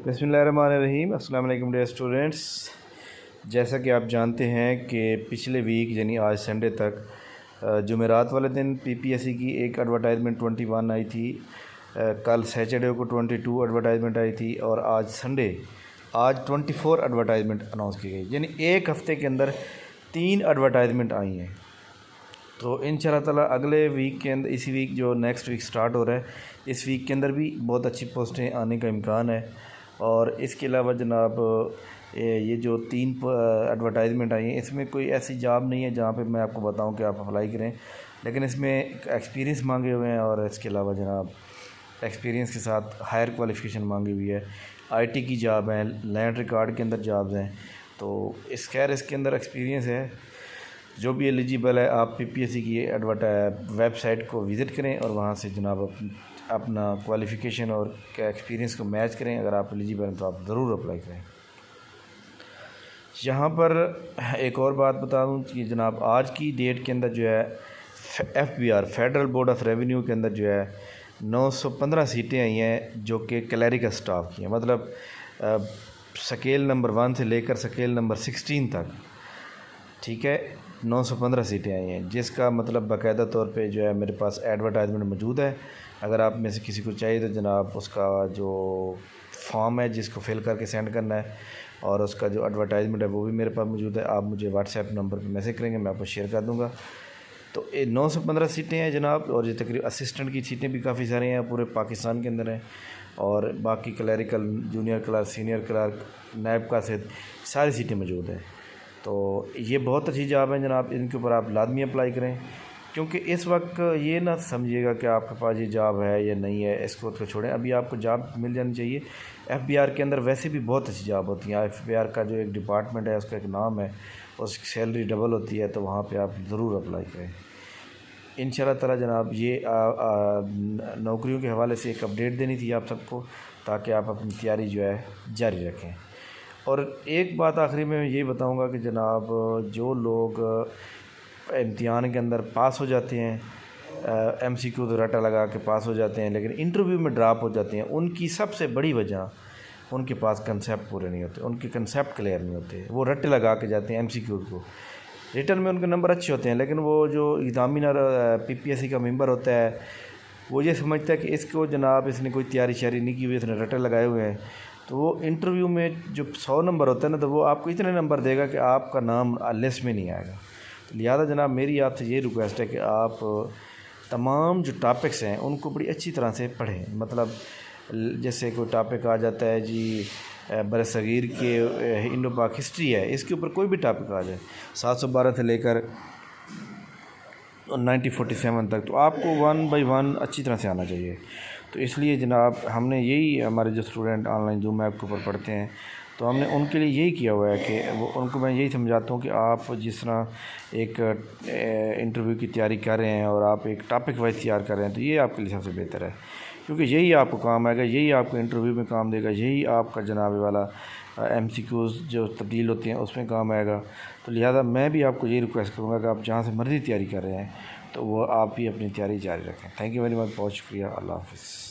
بسم اللہ الرحمن الرحیم۔ السلام علیکم ڈیئر اسٹوڈنٹس، جیسا کہ آپ جانتے ہیں کہ پچھلے ویک یعنی آج سنڈے تک جمعرات والے دن پی پی ایس سی کی ایک ایڈورٹائزمنٹ 21 آئی تھی، کل سیچرڈے کو 22 ایڈورٹائزمنٹ آئی تھی اور آج سنڈے آج 24 ایڈورٹائزمنٹ اناؤنس کی گئی، یعنی ایک ہفتے کے اندر 3 ایڈورٹائزمنٹ آئی ہیں۔ تو ان شاء اللہ تعالیٰ اگلے ویک کے اندر، اسی ویک جو نیکسٹ ویک سٹارٹ ہو رہا ہے، اس ویک کے اندر بھی بہت اچھی پوسٹیں آنے کا امکان ہے۔ اور اس کے علاوہ جناب یہ جو 3 ایڈورٹائزمنٹ آئی ہیں، اس میں کوئی ایسی جاب نہیں ہے جہاں پہ میں آپ کو بتاؤں کہ آپ اپلائی کریں، لیکن اس میں ایکسپیرینس مانگے ہوئے ہیں اور اس کے علاوہ جناب ایکسپیرینس کے ساتھ ہائر کوالیفیکیشن مانگی ہوئی ہے۔ آئی ٹی کی جاب ہیں، لینڈ ریکارڈ کے اندر جابز ہیں، تو اس کے اندر ایکسپیرینس ہے۔ جو بھی ایلیجیبل ہے آپ پی پی ایس سی کی ویب سائٹ کو وزٹ کریں اور وہاں سے جناب اپنا کوالیفیکیشن اور ایکسپیرینس کو میچ کریں۔ اگر آپ ایلیجیبل ہیں تو آپ ضرور اپلائی کریں۔ یہاں پر ایک اور بات بتا دوں کہ جناب آج کی ڈیٹ کے اندر جو ہے F B R federal board of revenue کے اندر جو ہے 915 سیٹیں آئی ہیں، جو کہ کلیریکل سٹاف کی ہیں، مطلب سکیل نمبر 1 سے لے کر سکیل نمبر 16 تک، ٹھیک ہے، 915 سیٹیں آئی ہیں، جس کا مطلب باقاعدہ طور پہ جو ہے میرے پاس ایڈورٹائزمنٹ موجود ہے۔ اگر آپ میں سے کسی کو چاہیے تو جناب اس کا جو فارم ہے جس کو فل کر کے سینڈ کرنا ہے، اور اس کا جو ایڈورٹائزمنٹ ہے وہ بھی میرے پاس موجود ہے۔ آپ مجھے واٹس ایپ نمبر پہ میسج کریں گے، میں آپ کو شیئر کر دوں گا۔ تو 915 سیٹیں ہیں جناب، اور یہ تقریباً اسسٹنٹ کی سیٹیں بھی کافی ساری ہیں، پورے پاکستان کے اندر ہیں، اور باقی clerical, junior clerk, senior clerk, NAB کا سے ساری سیٹیں موجود ہیں۔ تو یہ بہت اچھی جاب ہے جناب، ان کے اوپر آپ لازمی اپلائی کریں، کیونکہ اس وقت یہ نہ سمجھیے گا کہ آپ کے پاس یہ جاب ہے یا نہیں ہے، اس کو چھوڑیں، ابھی آپ کو جاب مل جانی چاہیے۔ ایف بی آر کے اندر ویسے بھی بہت اچھی جاب ہوتی ہیں، ایف بی آر کا جو ایک ڈپارٹمنٹ ہے اس کا ایک نام ہے، اس کی سیلری ڈبل ہوتی ہے، تو وہاں پہ آپ ضرور اپلائی کریں ان شاء اللہ تعالیٰ۔ جناب یہ نوکریوں کے حوالے سے ایک اپڈیٹ دینی تھی آپ سب کو، تاکہ آپ اپنی تیاری جو ہے جاری رکھیں۔ اور ایک بات آخری میں یہ بتاؤں گا کہ جناب جو لوگ امتحان کے اندر پاس ہو جاتے ہیں، ایم سی کیو تو رٹا لگا کے پاس ہو جاتے ہیں، لیکن انٹرویو میں ڈراپ ہو جاتے ہیں، ان کی سب سے بڑی وجہ ان کے پاس کنسیپٹ پورے نہیں ہوتے، ان کے کنسیپٹ کلیئر نہیں ہوتے، وہ رٹے لگا کے جاتے ہیں ایم سی کیو کو۔ ریٹن میں ان کے نمبر اچھے ہوتے ہیں، لیکن وہ جو ایگزامینر پی پی ایس سی کا ممبر ہوتا ہے، وہ یہ سمجھتا ہے کہ اس کو جناب اس نے کوئی تیاری شیاری نہیں کی ہوئی، اس نے رٹے لگائے ہوئے ہیں، تو وہ انٹرویو میں جو 100 نمبر ہوتا ہے نا، تو وہ آپ کو اتنے نمبر دے گا کہ آپ کا نام لسٹ میں نہیں آئے گا۔ لہٰذا جناب میری آپ سے یہ ریکویسٹ ہے کہ آپ تمام جو ٹاپکس ہیں ان کو بڑی اچھی طرح سے پڑھیں، مطلب جیسے کوئی ٹاپک آ جاتا ہے جی بر صغیر کے انڈو پاک ہسٹری ہے، اس کے اوپر کوئی بھی ٹاپک آ جائے 712 سے لے کر 1947 تک، تو آپ کو 1 بائی 1 اچھی طرح سے آنا چاہیے۔ تو اس لیے جناب ہم نے یہی، ہمارے جو student on line zoom app کے اوپر پڑھتے ہیں، تو ہم نے ان کے لیے یہی کیا ہوا ہے کہ ان کو میں یہی سمجھاتا ہوں کہ آپ جس طرح ایک انٹرویو کی تیاری کر رہے ہیں اور آپ ایک ٹاپک وائز تیار کر رہے ہیں، تو یہ آپ کے لیے سب سے بہتر ہے، کیونکہ یہی آپ کو کام آئے گا، یہی آپ کو انٹرویو میں کام دے گا، یہی آپ کا جناب والا ایم سی کیوز جو تبدیل ہوتے ہیں اس میں کام آئے گا۔ تو لہٰذا میں بھی آپ کو یہی ریکویسٹ کروں گا کہ آپ جہاں سے مرضی تیاری کر رہے ہیں تو وہ آپ بھی اپنی تیاری جاری رکھیں۔ تھینک یو ویری مچ، بہت شکریہ، اللہ حافظ۔